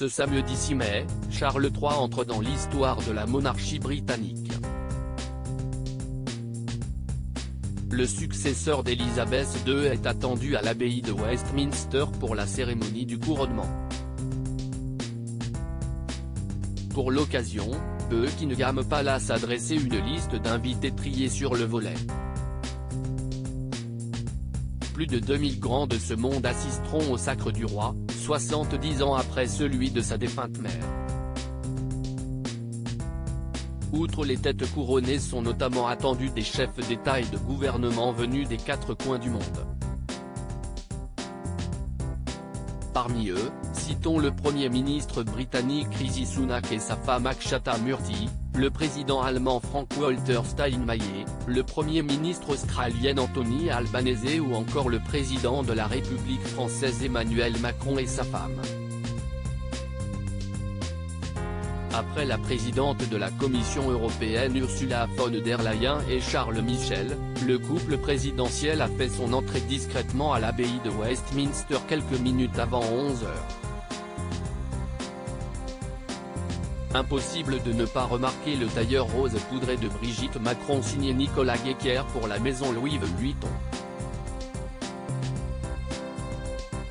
Ce samedi 6 mai, Charles III entre dans l'histoire de la monarchie britannique. Le successeur d'Élisabeth II est attendu à l'abbaye de Westminster pour la cérémonie du couronnement. Pour l'occasion, Buckingham Palace a dressé une liste d'invités triés sur le volet. Plus de 2000 grands de ce monde assisteront au sacre du roi, 70 ans après celui de sa défunte mère. Outre les têtes couronnées sont notamment attendus des chefs d'État et de gouvernement venus des 4 coins du monde. Parmi eux, citons le Premier ministre britannique Rishi Sunak et sa femme Akshata Murty, le président allemand Frank-Walter Steinmeier, le Premier ministre australien Anthony Albanese ou encore le président de la République française Emmanuel Macron et sa femme. Après la présidente de la Commission européenne Ursula von der Leyen et Charles Michel, le couple présidentiel a fait son entrée discrètement à l'abbaye de Westminster quelques minutes avant 11 h. Impossible de ne pas remarquer le tailleur rose poudré de Brigitte Macron signé Nicolas Guéquer pour la maison Louis Vuitton.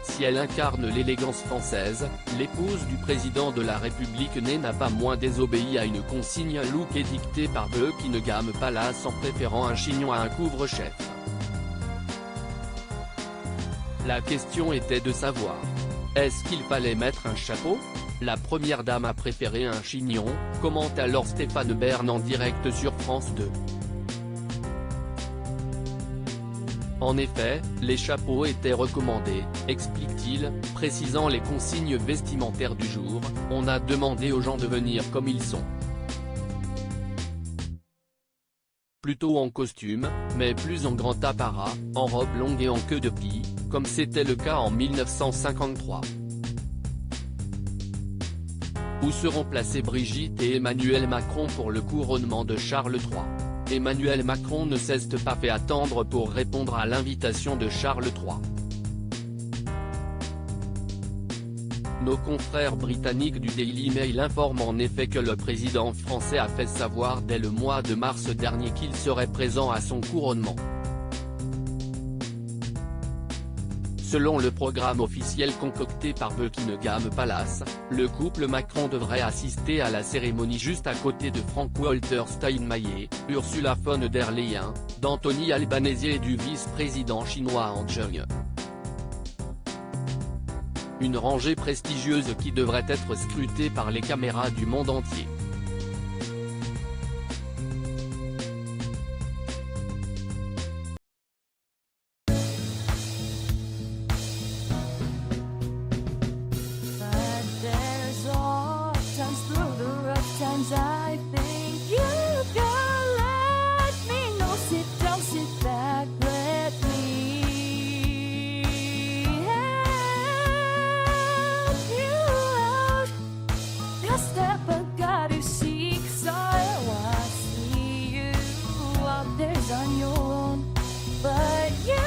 Si elle incarne l'élégance française, l'épouse du président de la République n'a pas moins désobéi à une consigne look édictée par Buckingham Palace en préférant un chignon à un couvre-chef. La question était de savoir, est-ce qu'il fallait mettre un chapeau? La première dame a préféré un chignon, commente alors Stéphane Bern en direct sur France 2. En effet, les chapeaux étaient recommandés, explique-t-il, précisant les consignes vestimentaires du jour, on a demandé aux gens de venir comme ils sont. Plutôt en costume, mais plus en grand apparat, en robe longue et en queue de pie, comme c'était le cas en 1953. Où seront placés Brigitte et Emmanuel Macron pour le couronnement de Charles III? Emmanuel Macron ne s'est pas fait attendre pour répondre à l'invitation de Charles III. Nos confrères britanniques du Daily Mail informent en effet que le président français a fait savoir dès le mois de mars dernier qu'il serait présent à son couronnement. Selon le programme officiel concocté par Buckingham Palace, le couple Macron devrait assister à la cérémonie juste à côté de Frank-Walter Steinmeier, Ursula von der Leyen, d'Anthony Albanese et du vice-président chinois Han Zheng. Une rangée prestigieuse qui devrait être scrutée par les caméras du monde entier. I think you can let me know. Sit down, sit back, let me help you out. The step I gotta seek, so I see you out there's on your own, but you